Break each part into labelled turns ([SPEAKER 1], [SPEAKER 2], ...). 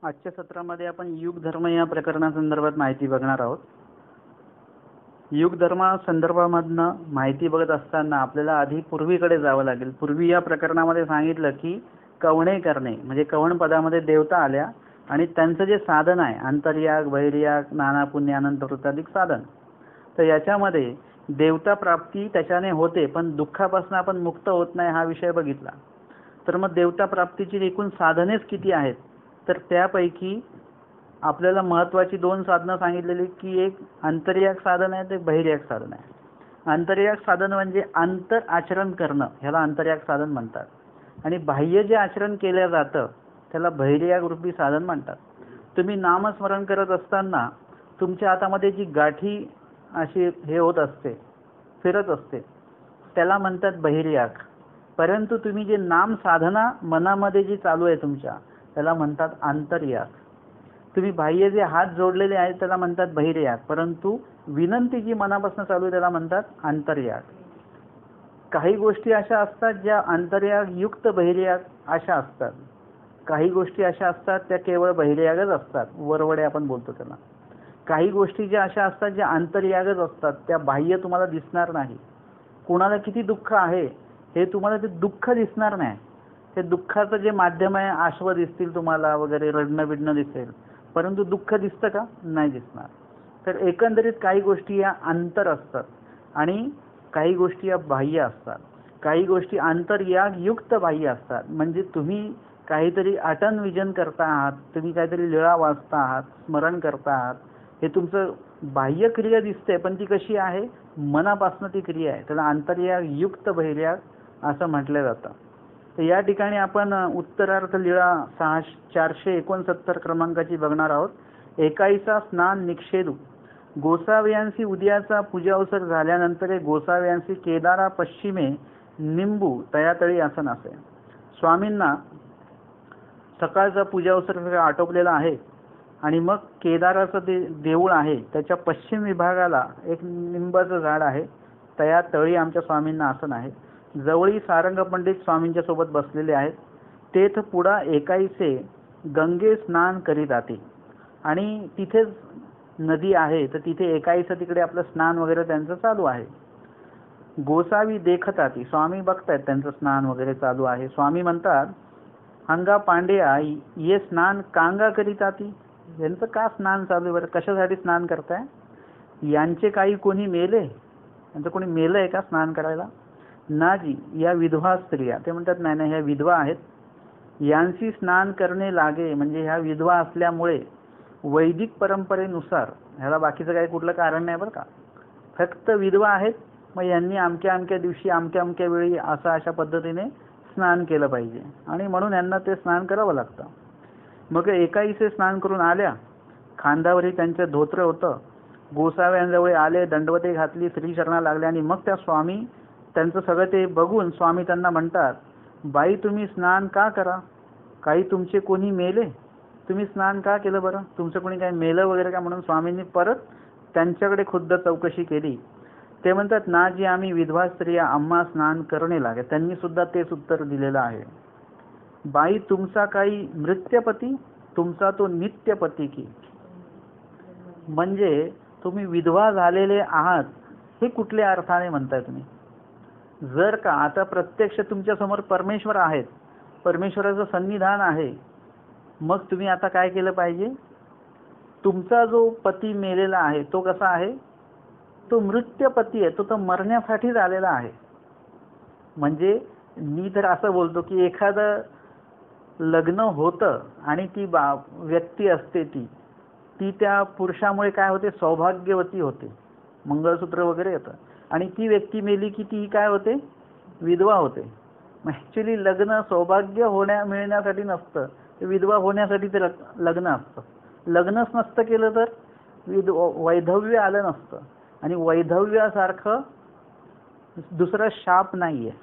[SPEAKER 1] आजच्या सत्रामध्ये आपण युग धर्म या प्रकरणासंदर्भात माहिती बघणार आहोत. युग धर्मासंदर्भामधनं माहिती बघत असताना आपल्याला आधी पूर्वीकडे जावं लागेल. पूर्वी या प्रकरणामध्ये सांगितलं की कवणे करणे म्हणजे कवण पदामध्ये देवता आल्या आणि त्यांचं जे साधन आहे अंतर्याग, बहिर्याग, नाना पुण्य, अनंत वृत्ताधिक साधन. तर याच्यामध्ये देवता प्राप्ती त्याच्याने होते, पण दुःखापासून आपण मुक्त होत नाही हा विषय बघितला. तर मग देवता प्राप्तीची एकूण साधनेच किती आहेत? तर त्यापैकी आपल्याला महत्त्वाची 2 साधनं सांगितलेली की एक अंतर्याग साधन आहे, एक बहिर्याग साधन आहे. अंतर्याग साधन म्हणजे अंतर आचरण करणं, ह्याला अंतर्याग साधन म्हणतात. आणि बाह्य जे आचरण केलं जातं त्याला बहिर्याग रूपी साधन म्हणतात. तुम्ही नामस्मरण करत असताना तुमच्या हातामध्ये जी गाठी अशी हे होत असते, फिरत असते, त्याला म्हणतात बहिर्याग. परंतु तुम्ही जे नाम साधना मनामध्ये जी चालू आहे तुमच्या, त्याला म्हणतात अंतर्याग. तुम्ही बाह्य जे हात जोडलेले आहेत त्याला म्हणतात बहिर्याग, परंतु विनंती जी मनापासून चालू आहे त्याला म्हणतात अंतर्याग. काही गोष्टी अशा असतात ज्या अंतर्याग युक्त बहिर्याग अशा असतात. काही गोष्टी अशा असतात त्या केवळ बहिर्यागच असतात, वरवडे आपण बोलतो त्याला. काही गोष्टी ज्या अशा असतात ज्या अंतर्यागच असतात, त्या बाह्य तुम्हाला दिसणार नाही. कुणाला किती दुःख आहे हे तुम्हाला ते दुःख दिसणार नाही. ते दुःखाचं जे माध्यम आहे, आश्व दिसतील तुम्हाला वगैरे, रडणं बिडणं दिसेल, परंतु दुःख दिसतं का? नाही दिसणार. तर एकंदरीत काही गोष्टी या अंतर असतात आणि काही गोष्टी या बाह्य असतात. काही गोष्टी अंतर्याग युक्त बाह्य असतात. म्हणजे तुम्ही काहीतरी आटन विजन करता आहात, तुम्ही काहीतरी लीळा वाचता आहात, स्मरण करता आहात, हे तुमचं बाह्य क्रिया दिसते, पण ती कशी आहे? मनापासून ती क्रिया आहे. त्याला अंतर्याग युक्त बहिर्याग असं म्हटलं जातं. तर या ठिकाणी आपण उत्तरार्थ लीळा 469 क्रमांकाची बघणार आहोत. 21 स्नान निक्षेदू. गोसाव्यांसी उद्याचा पूजा अवसर झाल्यानंतर गोसाव्यांसी केदारा पश्चिमे निंबू तयातळी आसन असे. स्वामींना सकाळचा पूजा अवसर आटोपलेला आहे आणि मग केदाराचं देऊळ आहे, त्याच्या पश्चिम विभागाला एक निंबाचं झाड आहे, तया तळी आमच्या स्वामींना आसन आहे. जवळी सारंग पंडित स्वामींच्या सोबत बसलेले आहेत. तेथ पुढा 21 गंगे स्नान करीत आती. आणि तिथेच नदी आहे, तर तिथे 21 तिकडे आपलं स्नान वगैरे त्यांचं चालू आहे. गोसावी देखत आती. स्वामी बघतायत त्यांचं स्नान वगैरे चालू आहे. स्वामी म्हणतात, अंगा पांड्या ये स्नान कांगा करीत आती. यांचं का स्नान चालू आहे बरं? कशासाठी स्नान करताय? यांचे काही कोणी मेले? यांचं कोणी मेलं आहे का स्नान करायला? नाजी या विधवा स्त्रिया. ते म्हणतात नाही नाही, ह्या विधवा आहेत. यांची स्नान करणे लागे, म्हणजे ह्या विधवा असल्यामुळे वैदिक परंपरेनुसार, ह्याला बाकीचं काही कुठलं कारण नाही बरं का, फक्त विधवा आहेत, मग यांनी अमक्या अमक्या दिवशी अमक्या अमक्या वेळी अशा पद्धतीने स्नान केलं पाहिजे आणि म्हणून यांना ते स्नान करावं लागतं. मग 21 स्नान करून आल्या. खांद्यावरही त्यांचं धोत्र होतं. गोसाव्यांजवळ आले, दंडवते घातली, श्रीचरणा लागल्या आणि मग त्या स्वामी त्यांचं सगळं ते बघून स्वामी त्यांना म्हणतात, बाई तुम्ही स्नान का करा? काही तुमचे कोणी मेले? तुम्ही स्नान का केलं बरं? तुमचं कोणी काही मेलं वगैरे का? म्हणून स्वामींनी परत त्यांच्याकडे खुद्द चौकशी केली. ते म्हणतात, ना जी आम्ही विधवा स्त्रिया आम्हा स्नान करणे लागे. त्यांनी सुद्धा तेच उत्तर दिलेलं आहे. बाई तुमचा काही मृत्यपती, तुमचा तो नित्यपती की. म्हणजे तुम्ही विधवा झालेले आहात हे कुठल्या अर्थाने म्हणताय तुम्ही? जर का आता प्रत्यक्ष तुमच्या समोर परमेश्वर आहेत, परमेश्वराचं सन्निधान आहे, मग तुम्ही आता काय केलं पाहिजे? तुमचा जो पती मेलेला आहे तो कसा आहे? तो मृत्यपती आहे, तो मरण्यासाठी झालेला आहे. म्हणजे मी तर असं बोलतो की एखादं लग्न होतं आणि ती व्यक्ती असते, ती त्या पुरुषामुळे काय होते? सौभाग्यवती होते, मंगळसूत्र वगैरे येतं. आणि ती व्यक्ती मेली की ती काय होते? विधवा होते. ॲक्च्युली लग्न सौभाग्य मिळण्यासाठी नसतं, ते विधवा होण्यासाठी ते लग्न असतं. लग्नच नसतं केलं तर वैधव्य आलं नसतं. आणि वैधव्यासारखं दुसरा शाप नाही आहे.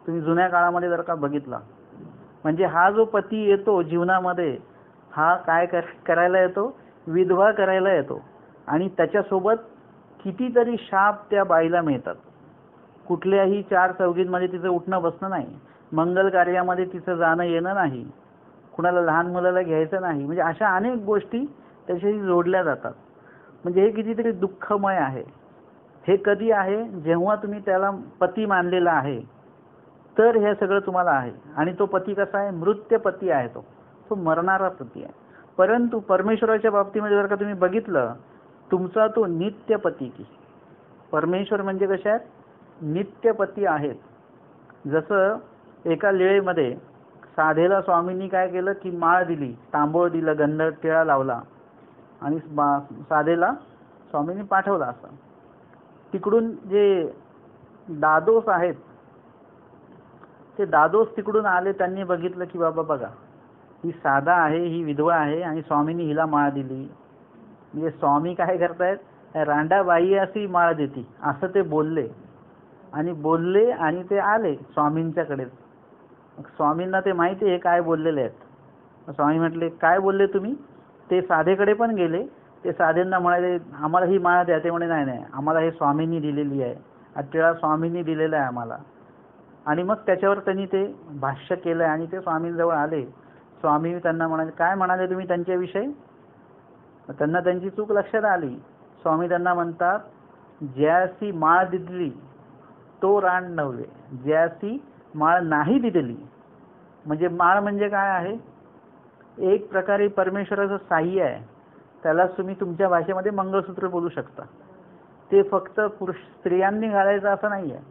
[SPEAKER 1] तुम्ही जुन्या काळामध्ये जर का बघितला, म्हणजे हा जो पती येतो जीवनामध्ये, हा काय करायला येतो? विधवा करायला येतो. आणि त्याच्यासोबत कितीतरी शाप त्या बाईला मिळतात. कुठल्याही 4 चौघींमध्ये तिचं उठणं बसणं नाही, मंगल कार्यामध्ये तिचं जाणं येणं नाही, कुणाला लहान मुलाला घ्यायचं नाही, म्हणजे अशा अनेक गोष्टी त्याच्याशी जोडल्या जातात. म्हणजे हे कितीतरी दुःखमय आहे. हे कधी आहे, जेव्हा तुम्ही त्याला पती मानलेला आहे तर हे सगळं तुम्हाला आहे. आणि तो पती कसा आहे, मृत्य पती आहे, तो मरणारा पती आहे. परंतु परमेश्वराच्या बाबतीमध्ये जर का तुम्ही बघितलं, तुमचा तो नित्य पती की परमेश्वर म्हणजे कसे आहेत, नित्य पती आहेत. जसं एका लीळेमध्ये साधेला स्वामींनी काय केलं की माळ दिली, तांबूळ दिलं, गंध टिळा लावला आणि साधेला स्वामींनी पाठवला. असं तिकडून जे दादोस आहेत ते दादोस तिकडून आले. त्यांनी बघितलं की बाबा बघा, ही साधा आहे, ही विधवा आहे आणि स्वामींनी हिला माळ दिली. म्हणजे स्वामी काय करतायत, रांडाबाई अशी माळ देती असं ते बोलले आणि ते आले स्वामींच्याकडे. स्वामींना ते माहिती आहे काय बोललेले आहेत. स्वामी म्हटले काय बोलले तुम्ही. ते साधेकडे पण गेले. ते साधेंना म्हणाले आम्हाला ही माळ द्या. ते म्हणे नाही नाही, आम्हाला हे स्वामींनी दिलेली आहे, टिळा स्वामींनी दिलेला आहे आम्हाला. आणि मग त्याच्यावर त्यांनी ते भाष्य केलं आणि ते स्वामींजवळ आले. स्वामी त्यांना म्हणाले काय म्हणाले तुम्ही त्यांच्याविषयी. त्यांना त्यांची चूक लक्षात आली. स्वामी त्यांना म्हणतात ज्यासी माळ दिली तो रान नव्हे, ज्यासी माळ नाही दिलेली. म्हणजे माळ म्हणजे काय आहे, एक प्रकारे परमेश्वराचं साह्य आहे. त्यालाच तुम्ही तुमच्या भाषेमध्ये मंगळसूत्र बोलू शकता. ते फक्त स्त्रियांनी घालायचं असं नाही आहे.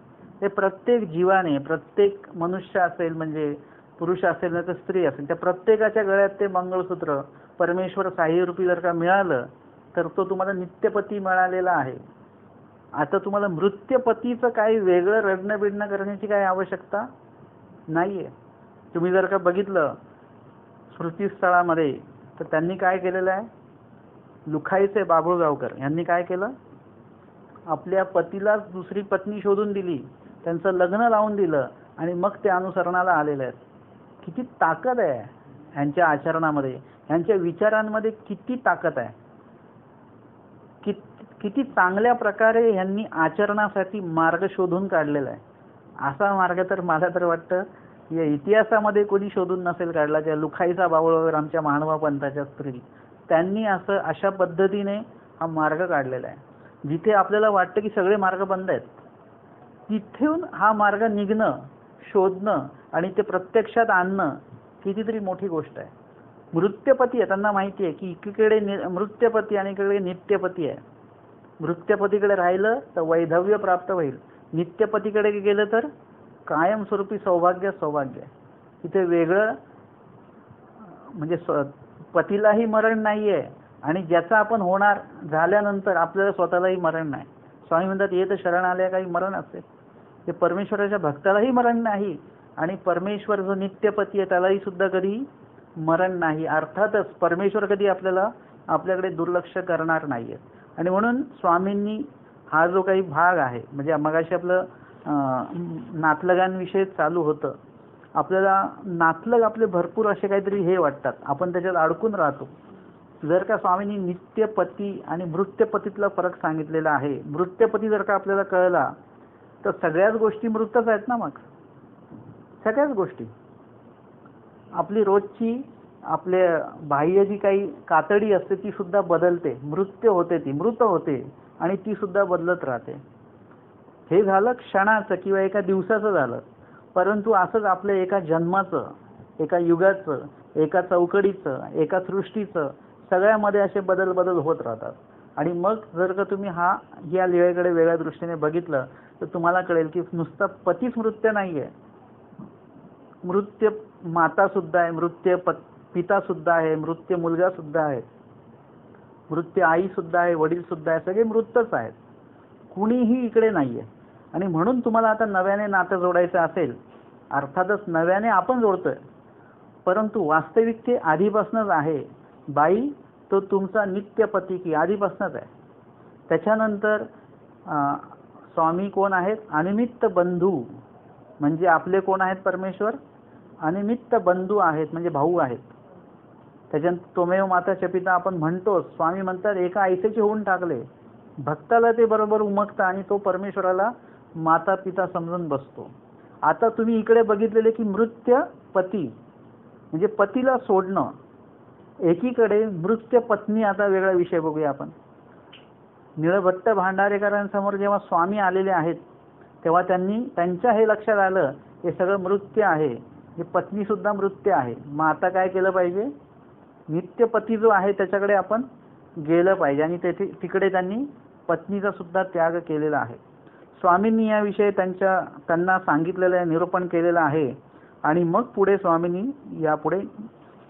[SPEAKER 1] ते प्रत्येक जीवाने, प्रत्येक मनुष्य असेल म्हणजे पुरुष असेल ना तर स्त्री असेल, त्या प्रत्येकाच्या गळ्यात ते मंगळसूत्र परमेश्वर साह्यरूपी जर का मिळालं तर तो तुम्हाला नित्यपती मिळालेला आहे. आता तुम्हाला मृत्यपतीचं काही वेगळं रडणं बिडणं करण्याची काही आवश्यकता नाहीये. तुम्ही जर का बघितलं स्मृतीस्थळामध्ये तर त्यांनी काय केलेलं आहे, लुखाईचे बाबुळगावकर यांनी काय केलं, आपल्या पतीलाच दुसरी पत्नी शोधून दिली, त्यांचं लग्न लावून दिलं आणि मग ते अनुसरणाला आलेले आहेत. किती ताकद आहे ह्यांच्या आचरणामध्ये, ह्यांच्या विचारांमध्ये किती ताकद आहे. किती चांगल्या प्रकारे ह्यांनी आचरणासाठी मार्ग शोधून काढलेला आहे. असा मार्ग तर मला तर वाटतं या इतिहासामध्ये कोणी शोधून नसेल काढला. त्या लुखाईचा बाबुळगावकर आमच्या महानुभाव पंथाच्या स्त्री, त्यांनी अशा पद्धतीने हा मार्ग काढलेला आहे. जिथे आपल्याला वाटतं की सगळे मार्ग बंद आहेत, तिथून हा मार्ग निघणं, शोधणं आणि ते प्रत्यक्षात आणणं कितीतरी मोठी गोष्ट आहे. मृत्यपती आहे, त्यांना माहिती आहे की एकीकडे मृत्यपती आणि इकडे नित्यपती आहे. मृत्यपतीकडे राहिलं तर वैधव्य प्राप्त होईल, नित्यपतीकडे गेलं तर कायमस्वरूपी सौभाग्य. इथे वेगळं म्हणजे पतीलाही मरण नाही आहे आणि ज्याचा आपण होणार झाल्यानंतर आपल्याला स्वतःलाही मरण नाही. स्वामी म्हणतात येत शरण आल्या काही मरण असेल. ते परमेश्वराच्या भक्तालाही मरण नाही आणि परमेश्वर जो नित्यपती आहे त्यालाही सुद्धा कधी मरण नाही. अर्थातच परमेश्वर कधी आपल्याकडे दुर्लक्ष करणार नाहीये. आणि म्हणून स्वामींनी हा जो काही भाग आहे, म्हणजे मगाशी आपलं नातलगांविषयी चालू होतं, आपल्याला नातलग आपले भरपूर असे काहीतरी हे वाटतात, आपण त्याच्यात अडकून राहतो. जर का स्वामींनी नित्यपती आणि मृत्यपतीतला फरक सांगितलेला आहे, मृत्यपती जर का आपल्याला कळला तर सगळ्याच गोष्टी मृतच आहेत ना. मग सगळ्याच गोष्टी आपली रोजची आपल्या बाह्य जी काही कातडी असते ती सुद्धा बदलते, मृत्यू होते, ती मृत होते आणि ती सुद्धा बदलत राहते. हे झालं क्षणाचं किंवा एका दिवसाचं झालं. परंतु असंच आपल्या एका जन्माचं, एका युगाचं, एका चौकडीचं, एका सृष्टीचं सगळ्यामध्ये असे बदल होत राहतात. आणि मग जर का तुम्ही या लीळेकडे वेगळ्या दृष्टीने बघितलं तर तुम्हाला कळेल की नुसता पतीच मृत्यू नाहीये, मृत्यू माता सुद्धा आहे, मृत्यू पिता सुद्धा आहे, मृत्यू मुलगा सुद्धा आहे, मृत्यू आई सुद्धा आहे, वडील सुद्धा आहे, सगळे मृतच आहेत, कुणीही इकडे नाहीये. आणि म्हणून तुम्हाला आता नव्याने नातं जोडायचं असेल, अर्थातच नव्याने आपण जोडतोय, परंतु वास्तविक ते आधीपासूनच आहे. बाई तो तुमचा नित्यपती की आधीपासूनच आहे. त्याच्यानंतर स्वामी कोण आहेत, अनिमित्त बंधू, म्हणजे आपले कोण आहेत, परमेश्वर अनिमित्त बंधू आहेत, म्हणजे भाऊ आहेत. त्याच्यानंतर त्वमेव माता च पिता आपण म्हणतो, स्वामी म्हणतात एका आईचे होऊन टाकले. भक्ताला ते बरोबर उमगतं आणि तो परमेश्वराला माता पिता समजून बसतो. आता तुम्ही इकडे बघितलेले की मृत्यपती, म्हणजे पतीला सोडणं. एकीकडे मृत्य पत्नी, आता वेगळा विषय बघूया आपण. निळभट्ट भांडारेकरांसमोर जेव्हा स्वामी आलेले आहेत तेव्हा त्यांच्या हे लक्षात आलं हे सगळं मृत्य आहे, ही पत्नी सुद्धा मृत्य आहे. मग आता काय केलं पाहिजे? नित्य पती जो आहे त्याच्याकडे आपण गेलं पाहिजे आणि तिकडे त्यांनी पत्नीचा सुद्धा त्याग केलेला आहे. स्वामींनी याविषयी त्यांना सांगितलेलं आहे, निरूपण केलेलं आहे. आणि मग पुढे स्वामींनी यापुढे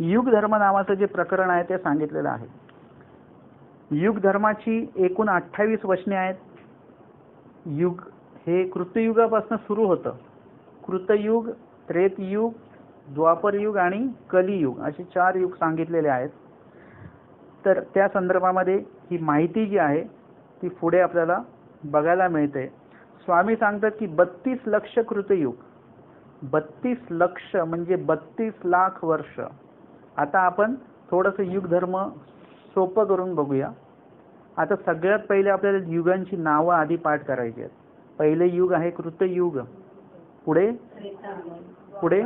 [SPEAKER 1] युग धर्म नावाचं जे प्रकरण आहे ते सांगितलेलं आहे. युग धर्माची एकूण 28 वचने आहेत. युग हे कृतयुगापासून सुरू होतं. कृतयुग, त्रेतयुग, द्वापरयुग आणि कलियुग असे 4 युग सांगितलेले आहेत. तर त्या संदर्भामध्ये ही माहिती जी आहे ती पुढे आपल्याला बघायला मिळते. स्वामी सांगतात की 32 लक्ष कृतयुग. 32 लक्ष म्हणजे 32 लाख वर्ष. आता आपण थोडंसं युग धर्म सोपं करून बघूया. आता सगळ्यात पहिले आपल्याला युगांची नावं आधी पाठ करायची आहेत. पहिले युग आहे कृतयुग, पुढे पुढे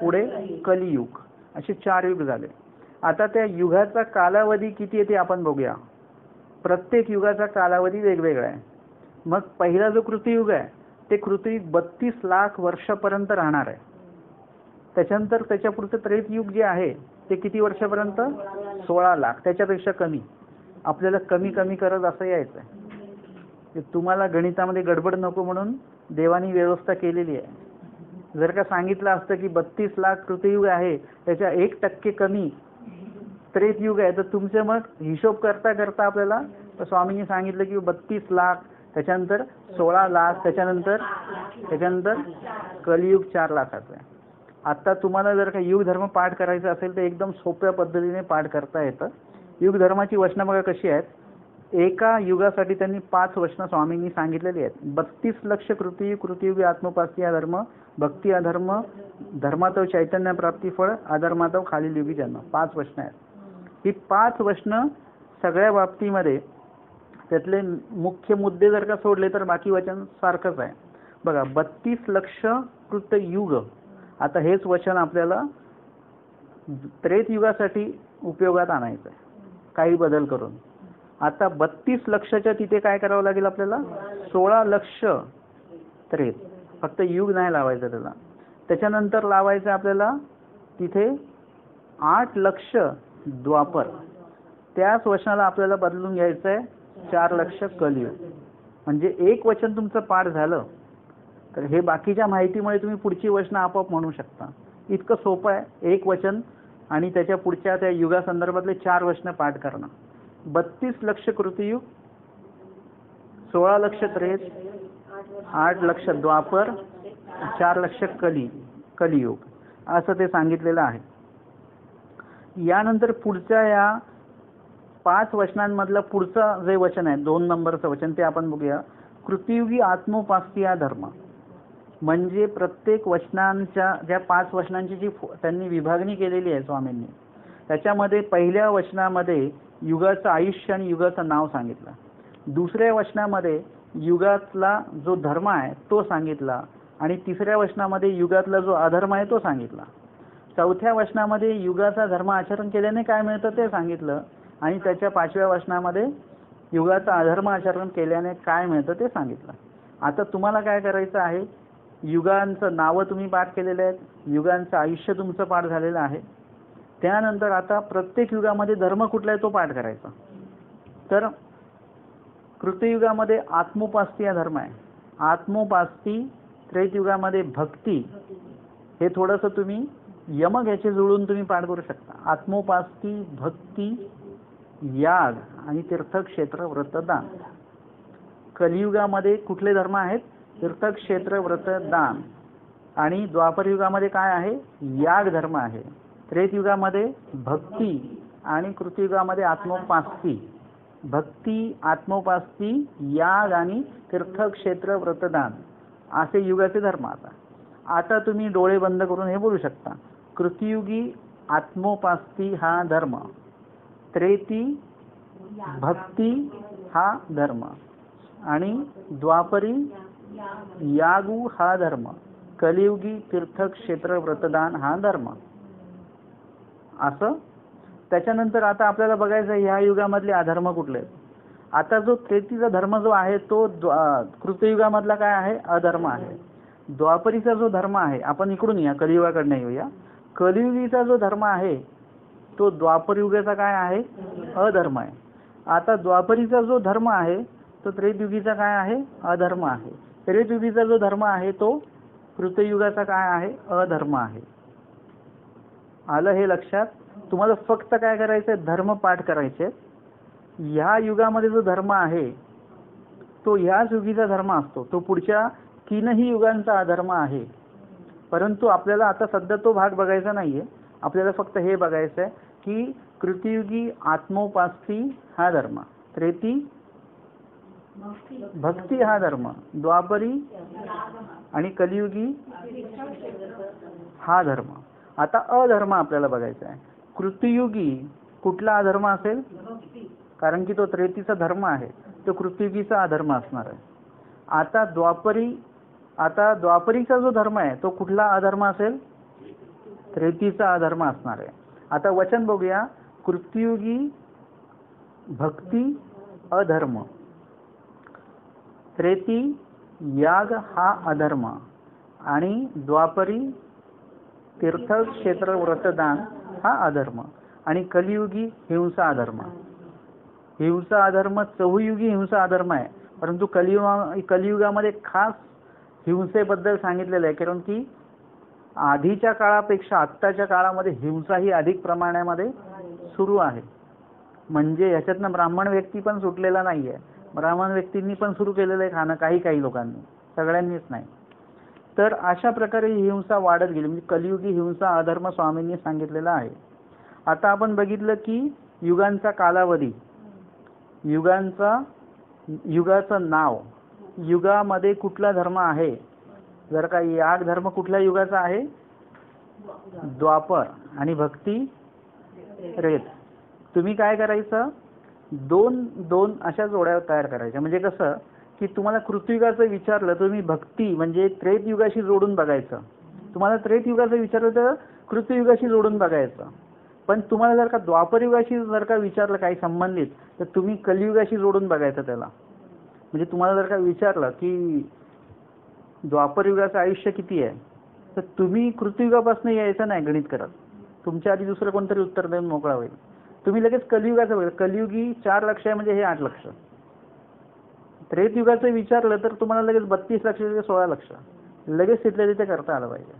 [SPEAKER 1] पुढे कलियुग, असे 4 युग झाले. आता त्या युगाचा कालावधी किती आहे ते आपण बघूया. प्रत्येक युगाचा कालावधी वेगवेगळा आहे. मग पहिला जो कृतयुग आहे ते कृतयुग 32 लाख वर्षापर्यंत राहणार आहे. त्याच्यानंतर त्याच्या पुढचं त्रेतयुग जे आहे ते किती वर्षापर्यंत? 16 लाख. त्याच्यापेक्षा कमी. आपल्याला कमी कमी करत असं यायचं आहे. तुम्हाला गणितामध्ये गडबड नको म्हणून देवानी व्यवस्था केलेली आहे. जर का सांगितलं असतं की 32 लाख कृतयुग आहे त्याच्या 1% कमी त्रेतयुग आहे तर तुमचे मग हिशोब करता करता आपल्याला स्वामींनी सांगितलं की 32 लाख, त्याच्यानंतर 16 लाख, त्याच्यानंतर कलियुग 4 लाखाचं आहे. आता तुम्हाला जर का युग धर्म पाठ करायचा असेल तर एकदम सोप्या पद्धतीने पाठ करता येतं. युग धर्माची वचनं बघा कशी आहेत. एका युगासाठी त्यांनी 5 वचनं स्वामींनी सांगितलेली आहेत. 32 लक्ष कृतयुग, कृतयुगी आत्मोपास्ती धर्म, भक्ती अधर्म, धर्मातव चैतन्य प्राप्ती फळ, अधर्मातव खालील युगी जन्म. 5 वचनं आहेत. ही 5 वचनं सगळ्या बाबतीमध्ये त्यातले मुख्य मुद्दे जर का सोडले तर बाकी वचन सारखंच आहे. बघा 32 लक्ष कृतयुग. आता हेच वचन आपल्याला त्रेतयुगासाठी उपयोगात आणायचं आहे काही बदल करून. आता 32 लक्षच्या तिथे काय करावं लागेल आपल्याला? 16 लक्ष त्रेत. फक्त युग नाही लावायचं त्याला. त्याच्यानंतर लावायचं आपल्याला तिथे 8 लक्ष द्वापर. त्याच वचनाला आपल्याला बदलून घ्यायचं आहे 4 लक्ष कलियुग. म्हणजे एक वचन तुमचं पाठ झालं तर हे बाकीच्या माहितीमुळे तुम्ही पुढची वचनं आपोआप म्हणू शकता. इतकं सोपं आहे. एक वचन आणि त्याच्या पुढच्या त्या युगासंदर्भातले 4 वचनं पाठ करणं. 32 लक्ष कृतयुग, 16 लक्ष त्रेत, 8 लक्ष द्वापर, 4 लक्ष कलियुग असं ते सांगितलेलं आहे. यानंतर पुढच्या या 5 वचनांमधलं पुढचं जे वचन आहे 2 नंबरचं वचन ते आपण बघूया. कृतयुगी आत्मोपास्ती धर्म. म्हणजे प्रत्येक वचनांच्या ज्या 5 वचनांची जी त्यांनी विभागणी केलेली आहे स्वामींनी, त्याच्यामध्ये पहिल्या वचनामध्ये युगाचं आयुष्य आणि युगाचं नाव सांगितलं. दुसऱ्या वचनामध्ये युगातला जो धर्म आहे तो सांगितला आणि तिसऱ्या वचनामध्ये युगातला जो अधर्म आहे तो सांगितला. चौथ्या वचनामध्ये युगाचा धर्म आचरण केल्याने काय मिळतं ते सांगितलं आणि त्याच्या 5व्या वचनामध्ये युगाचा अधर्म आचरण केल्याने काय मिळतं ते सांगितलं. आता तुम्हाला काय करायचं आहे? युगांचं नावं तुम्ही पाठ केलेले आहेत, युगांचं आयुष्य तुमचं पाठ झालेलं आहे. त्यानंतर आता प्रत्येक युगामध्ये धर्म कुठला आहे तो पाठ करायचा. तर कृतयुगामध्ये आत्मोपास्ती धर्म आहे. आत्मोपास्ती. त्रेतयुगामध्ये भक्ती. हे थोडंसं तुम्ही यमक ह्याचे जुळून तुम्ही पाठ करू शकता. आत्मोपास्ती, भक्ती, याग आणि तीर्थक्षेत्र व्रतदान. कलियुगामध्ये कुठले धर्म आहेत? तीर्थक्षेत्र व्रतदान. आणि द्वापरयुगामध्ये काय आहे? याग धर्म आहे. त्रेतयुगामध्ये भक्ती आणि कृतयुगामध्ये आत्मोपास्ती. भक्ती, आत्मोपास्ती, याग आणि तीर्थक्षेत्र व्रतदान असे युगाचे धर्म. आता तुम्ही डोळे बंद करून हे बोलू शकता. कृतयुगी आत्मोपास्ती हा धर्म, त्रेती भक्ती हा धर्म आणि द्वापरी यागू हा धर्म, कलियुगी तीर्थक्षेत्र व्रतदान हा धर्म. असं. त्याच्यानंतर आता आपल्याला बघायचं ह्या युगामधले अधर्म कुठले आहेत. आता जो त्रेतीचा धर्म जो आहे तो कृतयुगामधला काय आहे, अधर्म आहे. द्वापरीचा जो धर्म आहे, आपण इकडून या कलियुगाकडनं येऊया. कलियुगीचा जो धर्म आहे तो द्वापर युगाचा काय आहे, अधर्म आहे. आता द्वापरीचा जो धर्म आहे तो त्रेतयुगीचा काय आहे, अधर्म आहे. त्रेतयुगीचा जो धर्म आहे तो कृतयुगाचा काय आहे, अधर्म आहे. आलं हे लक्षात. तुम्हाला फक्त काय करायचंय, धर्म पाठ करायचे. ह्या युगामध्ये जो धर्म आहे तो ह्याच युगीचा धर्म असतो, तो पुढच्या 3ही युगांचा अधर्म आहे. परंतु आपल्याला आता सध्या तो भाग बघायचा नाहीये. आपल्याला फक्त हे बघायचं आहे की कृतयुगी आत्मोपास्ती हा धर्म, त्रेती भक्ती हा धर्म, द्वापरी आणि कलियुगी हा धर्म. आता अधर्म आपल्याला बघायचा आहे. कृतयुगी कुठला अधर्म असेल, कारण की तो त्रेतीचा धर्म आहे, तो कृतयुगीचा अधर्म असणार आहे. आता द्वापरीचा जो धर्म आहे तो कुठला अधर्म असेल, त्रेतीचा अधर्म असणार आहे. आता वचन बघूया. कृतयुगी भक्ती अधर्म, त्रेती याग हा अधर्म आणि द्वापरी तीर्थक्षेत्र व्रतदान हा अधर्म आणि कलियुगी हिंसा अधर्म. हिंसा अधर्म चहुयुगी हिंसा अधर्म आहे, परंतु कलियुगामध्ये खास हिंसेबद्दल सांगितलेलं आहे, कारण की आधीच्या काळापेक्षा आत्ताच्या काळामध्ये हिंसा ही अधिक प्रमाणामध्ये सुरू आहे. म्हणजे ह्याच्यातनं ब्राह्मण व्यक्ती पण सुटलेला नाहीये. ब्राह्मण व्यक्तींनी पण सुरू केलेलं आहे खाणं, काही लोकांनी, सगळ्यांनीच नाही. तर अशा प्रकारे ही हिंसा वाढत गेली. म्हणजे कलियुगी हिंसा अधर्म स्वामींनी सांगितलेला आहे. आता आपण बघितलं की युगांचा कालावधी, युगाचं नाव, युगामध्ये कुठला धर्म आहे. जर का याग धर्म कुठल्या युगाचा आहे, द्वापर, आणि भक्ती रेत. तुम्ही काय करायचं, दोन अशा जोड्या तयार करायच्या. म्हणजे कसं की तुम्हाला कृतयुगाचं विचारलं, तुम्ही भक्ती म्हणजे त्रेतयुगाशी जोडून बघायचं. तुम्हाला त्रेतयुगाचं विचारलं तर कृतयुगाशी जोडून बघायचं. पण तुम्हाला जर का द्वापरयुगाशी जर का विचारलं काही संबंधित, तर तुम्ही कलियुगाशी जोडून बघायचं त्याला. म्हणजे तुम्हाला जर का विचारलं की द्वापरयुगाचं आयुष्य किती आहे, तर तुम्ही कृतयुगापासून यायचं नाही गणित करत. तुमच्या आधी दुसरं कोणतरी उत्तर देऊन मोकळा होईल. तुम्ही लगेच कलियुगाचं बघा. कलियुगी 4 लक्ष आहे, म्हणजे हे 8 लक्ष. त्रेतयुगाचं विचारलं तर तुम्हाला लगेच 32 लक्ष, 16 लक्ष लगेच तिथल्या तिथे करता आलं पाहिजे.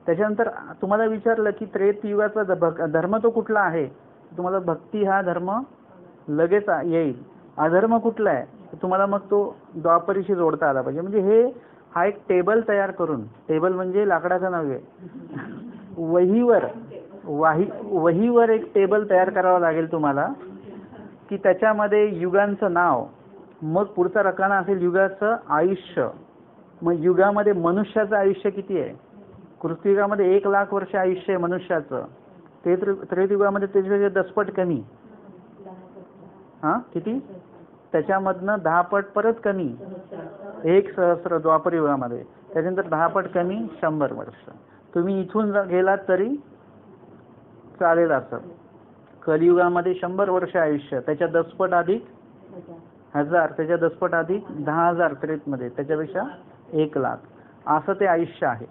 [SPEAKER 1] त्याच्यानंतर तुम्हाला विचारलं की त्रेतयुगाचा धर्म तो कुठला आहे, तुम्हाला भक्ती हा धर्म लगेच येईल. अधर्म कुठला आहे, तुम्हाला मग तो द्वापरीशी जोडता आला पाहिजे. म्हणजे हा एक टेबल तयार करून, टेबल म्हणजे लाकडाचा नव्हे, वहीवर एक टेबल तयार करावा लागेल तुम्हाला, की त्याच्यामध्ये युगांचं नाव, मग पुढचा रकाना असेल युगाचं आयुष्य. मग युगामध्ये मनुष्याचं आयुष्य किती आहे. कृतयुगामध्ये 1,00,000 वर्ष आयुष्य आहे मनुष्याचं. त्रेतयुगामध्ये त्याच्यापेक्षा 10 पट कमी. किती, त्याच्यामधनं 10 पट परत कमी, 1,000,000 द्वापर युगामध्ये. त्याच्यानंतर 10 पट कमी 100 वर्ष. तुम्ही इथून गेलात तरी चालेल असं. कलियुगामध्ये 100 वर्ष आयुष्य, त्याच्या 10 पट अधिक 1000, त्याच्या 10 पट अधिक 10,000 त्रेतमध्ये, त्याच्यापेक्षा 1,00,000 असं ते आयुष्य आहे.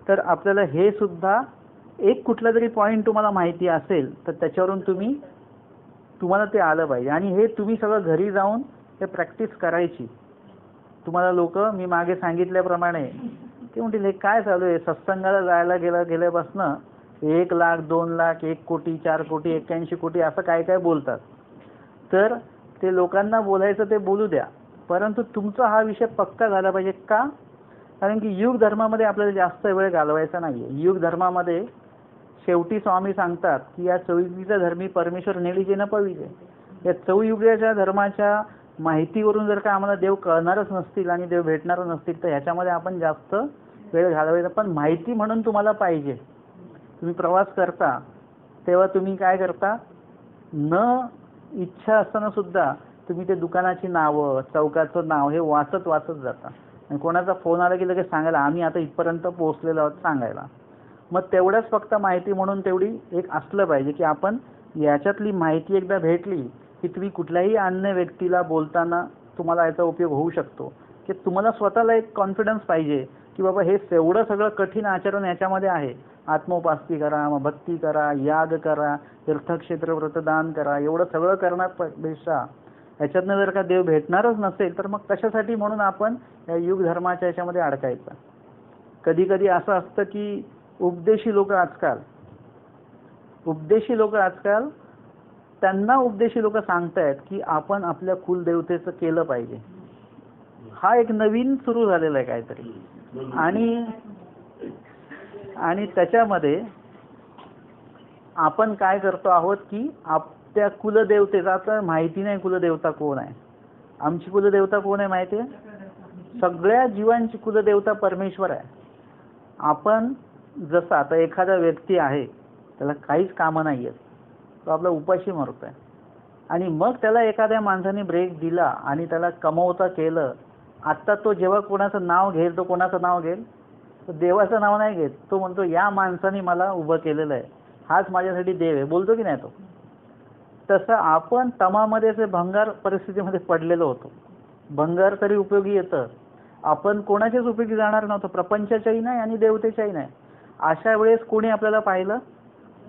[SPEAKER 1] तर आपल्याला हे सुद्धा एक कुठला तरी पॉईंट तुम्हाला माहिती असेल तर त्याच्यावरून तुम्हाला ते आलं पाहिजे. आणि हे तुम्ही सगळं घरी जाऊन ते प्रॅक्टिस करायची. तुम्हाला लोक मी मागे सांगितल्याप्रमाणे ते म्हणतील हे काय चालू आहे, सत्संगाला जायला गेल्यापासनं 1,00,000, 2,00,000, 1 कोटी, 4 कोटी, 81 कोटी असं काय बोलतात. तर ते लोकांना बोलायचं ते बोलू द्या, परंतु तुमचा हा विषय पक्का झाला पाहिजे. का, कारण की युग धर्मामध्ये आपल्याला जास्त वेळ घालवायचा नाहीये. युग धर्मामध्ये शेवटी स्वामी सांगतात की या चौयुगीचा धर्मी परमेश्वर नेडीचे न पविजे. या चौयुगाच्या धर्माच्या माहितीवरून जर का आम्हाला देव कळणारच नसतील आणि देव भेटणारच नसतील तर ह्याच्यामध्ये आपण जास्त वेळ घालवायचा. पण माहिती म्हणून तुम्हाला पाहिजे. तुम्ही प्रवास करता तेव्हा तुम्ही काय करता, न इच्छा असताना सुद्धा तुम्ही ते दुकानाची नावं, चौकाचं नाव हे वाचत जाता. आणि कोणाचा फोन आला की लगेच सांगायला आम्ही आता इथपर्यंत पोहोचलेलो आहोत सांगायला. मग तेवढंच फक्त माहिती म्हणून तेवढी एक असलं पाहिजे की आपण याच्यातली माहिती एकदा भेटली की तुम्ही कुठल्याही अन्य व्यक्तीला बोलताना तुम्हाला याचा उपयोग होऊ शकतो, की तुम्हाला स्वतःला एक कॉन्फिडन्स पाहिजे की बाबा हे एवढं सगळं कठीण आचरण याच्यामध्ये आहे. आत्मोपास्ती करा, मग भक्ती करा, याग करा, तीर्थक्षेत्र व्रतदान करा, एवढं सगळं करण्यापेक्षा याच्यातनं जर का देव भेटणारच नसेल तर मग कशासाठी म्हणून आपण या युग धर्माच्या याच्यामध्ये अडकायचं. कधी कधी असं असतं की उपदेशी लोक आजकाल त्यांना उपदेशी लोक सांगतायत की आपण आपल्या कुलदेवतेचं केलं पाहिजे. हा एक नवीन सुरू झालेला आहे काहीतरी. आणि त्याच्यामध्ये आपण काय करतो आहोत की त्या कुलदेवतेचा आता माहिती नाही कुलदेवता कोण आहे. आमची कुलदेवता कोण आहे माहिती आहे? सगळ्या जीवांची कुलदेवता परमेश्वर आहे. आपण जसं आता एखादा व्यक्ती आहे, त्याला काहीच कामं नाही आहेत, तो आपला उपाशी मरतोय, आणि मग त्याला एखाद्या माणसाने ब्रेक दिला आणि त्याला कमवता केलं. आता तो जेव्हा कोणाचं नाव घेईल, तो कोणाचं नाव घेईल? तो देवाचं नाव नाही घेत. तो म्हणतो या माणसाने मला उभं केलेलं आहे, हाच माझ्यासाठी देव आहे, बोलतो की नाही तो? तसं आपण तमामध्ये असे भंगार परिस्थितीमध्ये पडलेलो होतो. भंगार तरी उपयोगी येतं, आपण कोणाच्याच उपयोगी जाणार नव्हतं, प्रपंचाच्याही नाही आणि देवतेच्याही नाही. अशा वेळेस कोणी आपल्याला पाहिलं?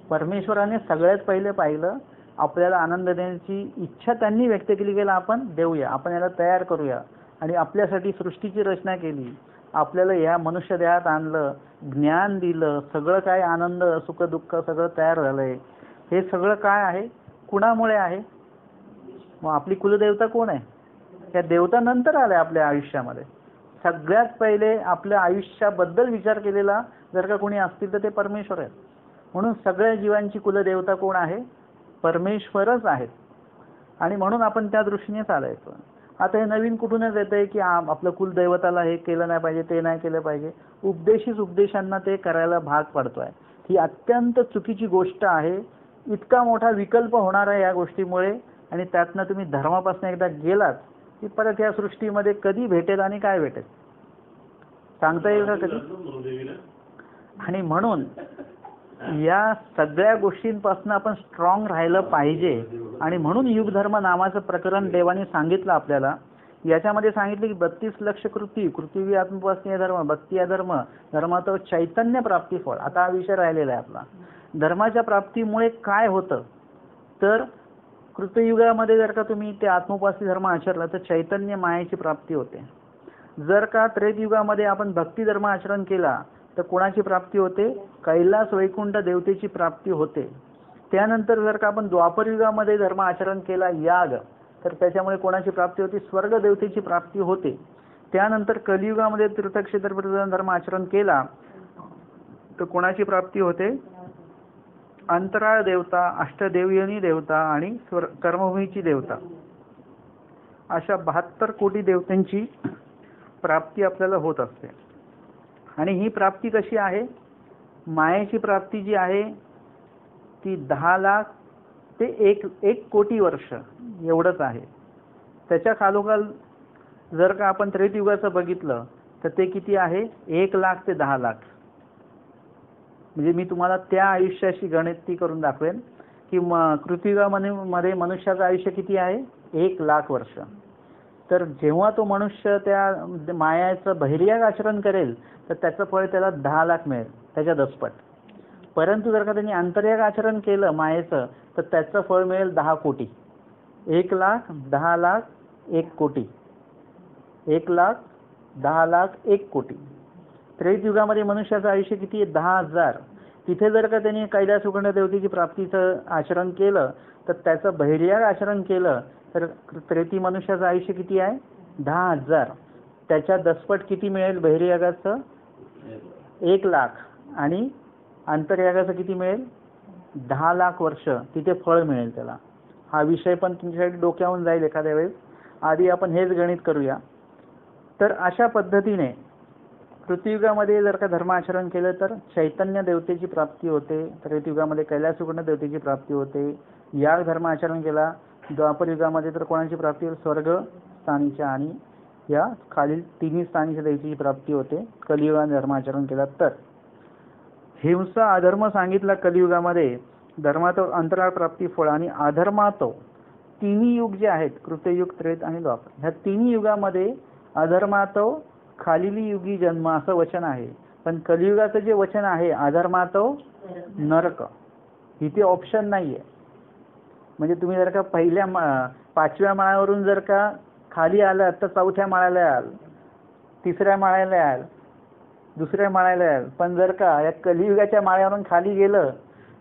[SPEAKER 1] परमेश्वराने सगळ्यात पहिले पाहिलं. आपल्याला आनंद देण्याची इच्छा त्यांनी व्यक्त केली, गेला आपण देऊया, आपण याला तयार करूया, आणि आपल्यासाठी सृष्टीची रचना केली, आपल्याला या मनुष्य देहात आणलं, ज्ञान दिलं, सगळं काय आनंद सुख दुःख सगळं तयार झालंय. हे सगळं काय आहे? कुणामुळे आहे? मग आपली कुलदेवता कोण आहे? या देवता नंतर आल्या आपल्या आयुष्यामध्ये. सगळ्यात पहिले आपल्या आयुष्याबद्दल विचार केलेला जर का कोणी असतील तर ते परमेश्वर आहेत. म्हणून सगळ्या जीवांची कुलदेवता कोण आहे? परमेश्वरच आहेत. आणि म्हणून आपण त्या दृष्टीने चालायचं. आता हे नवीन कुठूनच येतंय की आपलं कुलदैवताला हे केलं नाही पाहिजे, ते नाही केलं पाहिजे. उपदेशांना ते करायला भाग पडतोय. ही अत्यंत चुकीची गोष्ट आहे. इतका मोठा विकल्प होणार आहे या गोष्टीमुळे, आणि त्यातनं तुम्ही धर्मापासून एकदा गेलात की परत या सृष्टीमध्ये कधी भेटेल आणि काय भेटेल सांगता येईल का कधी? आणि म्हणून या सगळ्या गोष्टींपासून आपण स्ट्रॉंग राहिलं पाहिजे. आणि म्हणून युगधर्म नावाचं प्रकरण देवाने सांगितलं आपल्याला. याच्यामध्ये सांगितलं की 32 लक्ष कृती आत्मोपासनीय धर्म, भक्ती धर्म, धर्माचं चैतन्य प्राप्ती फळ. आता हा विषय राहिलेला आहे आपला. धर्माच्या प्राप्तीमुळे काय होतं तर कृतयुगामध्ये जर का तुम्ही ते आत्मोपासी धर्म आचरला तर चैतन्य मायेची प्राप्ती होते. जर का त्रेतयुगामध्ये आपण भक्ती धर्म आचरण केला तर कोणाची प्राप्ती होते? कैलास वैकुंठ देवतेची प्राप्ती होते. त्यानंतर जर का आपण द्वापरयुगामध्ये धर्म आचरण केला याग, तर त्याच्यामुळे कोणाची प्राप्ती होती? स्वर्ग देवतेची प्राप्ती होते. त्यानंतर कलियुगामध्ये तीर्थक्षेत्र धर्म आचरण केला तर कोणाची प्राप्ती होते? अंतराळ देवता, अष्टदेवयनी देवता आणि कर्मभूमीची देवता, अशा 72 कोटी देवतांची प्राप्ती आपल्याला होत असते. आणि ही प्राप्ती कशी आहे? मायेची प्राप्ती जी आहे ती 10 लाख ते 1 कोटी वर्ष एवढंच आहे. त्याच्या खालोखाल जर का आपण त्रेतयुगाचं बघितलं तर ते किती आहे? 1 लाख ते 10 लाख. म्हणजे मी तुम्हाला त्या आयुष्याशी गणिती करून दाखवेन की कृतयुगामध्ये मनुष्याचं आयुष्य किती आहे? 1 लाख वर्ष. तर जेव्हा तो मनुष्य त्या मायाचं बहिर्याग आचरण करेल तर त्याचं फळ त्याला 10 लाख मिळेल, त्याच्या 10 पट. परंतु जर का त्यांनी अंतर्याग आचरण केलं मायेचं तर त्याचं फळ मिळेल 10 कोटी. 1 लाख, 10 लाख, 1 कोटी. 1 लाख, 10 लाख, 1 कोटी. त्रेतयुगामध्ये मनुष्याचं आयुष्य किती आहे? 10,000. तिथे जर का त्यांनी कैलास वैकुंठ देवतेची प्राप्तीचं आचरण केलं तर त्याचं बहिर्याग आचरण केलं तर त्रेती मनुष्याचं आयुष्य किती आहे? 10,000. त्याच्या 10 पट किती मिळेल बहिर्यागाचं? 1 लाख. आणि अंतर्यागाचं किती मिळेल? 10 लाख वर्ष तिथे फळ मिळेल त्याला. हा विषय पण तुमच्यासाठी डोक्यावरून जाईल एखाद्या वेळेस. आधी आपण हेच गणित करूया. तर अशा पद्धतीने कृतयुगामध्ये जर का धर्माचरण केलं तर चैतन्य देवतेची प्राप्ती होते. त्रेतयुगामध्ये कैलास वैकुंठ देवतेची प्राप्ती होते. याग धर्म आचरण केला द्वापर युगामध्ये तर कोणाची प्राप्ती होईल? स्वर्ग स्थानीच्या आणि या खालील 3 स्थानीच्या देवतेची प्राप्ती होते कलियुगात धर्माचरण केला तर. हिंसा अधर्म सांगितला कलियुगामध्ये, धर्मातो अंतराळ प्राप्ती फळ आणि अधर्मातो तिन्ही युग जे आहेत, कृतयुग, त्रेत आणि द्वापर, ह्या तिन्ही युगामध्ये अधर्मातो खालीली युगी जन्म असं वचन आहे. पण कलियुगाचं जे वचन आहे अधर्मातो नरक, इथे ऑप्शन नाहीये. म्हणजे तुम्ही जर का पहिल्या 5व्या माळ्यावरून जर का खाली आलात तर 4थ्या माळ्याला याल, 3ऱ्या माळ्याला याल, 2ऱ्या माळ्याला याल. पण जर का या कलियुगाच्या माळ्यावरून खाली गेलं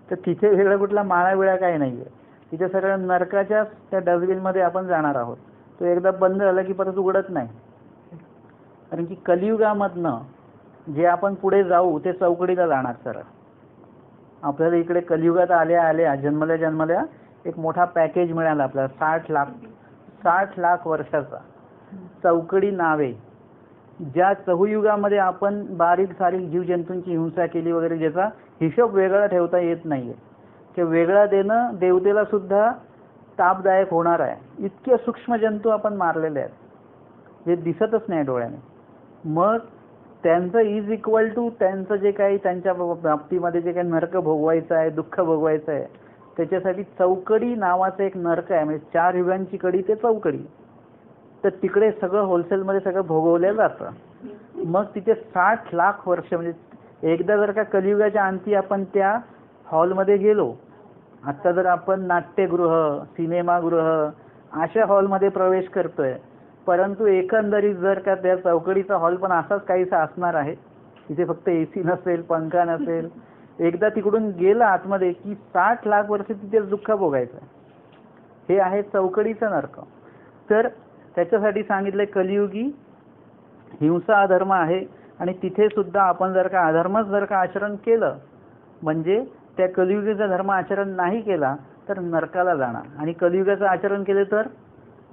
[SPEAKER 1] तर तिथे वेगळा कुठला माळा वेळा काही नाहीये. तिथे सगळं नरकाच्या त्या डस्टबिनमध्ये आपण जाणार आहोत. तो एकदा बंद झाला की परत उघडत नाही. कारण की कलियुगामधनं जे आपण पुढे जाऊ ते चौकडीला जाणार सरळ. आपल्याला इकडे कलियुगात आल्या आल्या जन्मल्या जन्मल्या एक मोठा पॅकेज मिळाला आपल्याला, 60 लाख वर्षाचा. चौकडी नावे, ज्या चहुयुगामध्ये आपण बारीक सारीक जीवजंतूंची हिंसा केली वगैरे, ज्याचा हिशोब वेगळा ठेवता येत नाहीये, ते वेगळा देणं देवतेला सुद्धा तापदायक होणार आहे. इतके सूक्ष्म जंतू आपण मारलेले आहेत जे दिसतच नाही डोळ्याने. मग त्यांचं इज इक्वल टू त्यांचं जे काही त्यांच्या बाबतीमध्ये जे काही नरक भोगवायचं आहे, दुःख भोगवायचं आहे, त्याच्यासाठी चौकडी नावाचं एक नरक आहे. म्हणजे 4 युगांची कडी ते चौकडी. तर तिकडे सगळं होलसेलमध्ये सगळं भोगवलं जातं. मग तिथे 60 लाख वर्ष, म्हणजे एकदा जर का कलियुगाच्या अंती आपण त्या हॉलमध्ये गेलो, आता जर आपण नाट्यगृह, सिनेमागृह अशा हॉलमध्ये प्रवेश करतोय, परंतु एकंदरीत जर का त्या चौकडीचा हॉल पण असाच काहीसा असणार आहे. तिथे फक्त AC नसेल, पंखा नसेल. एकदा तिकडून गेला आतमध्ये की 60 लाख वर्ष तिथे दुःख भोगायचं. हे आहे चौकडीचं नरक. तर त्याच्यासाठी सांगितलंय कलियुगी हिंसा अधर्म आहे. आणि तिथे सुद्धा आपण जर का अधर्मच जर का आचरण केलं, म्हणजे त्या कलियुगाचा धर्म आचरण नाही केला तर नरकाला जाणार. आणि कलियुगाचं आचरण केले तर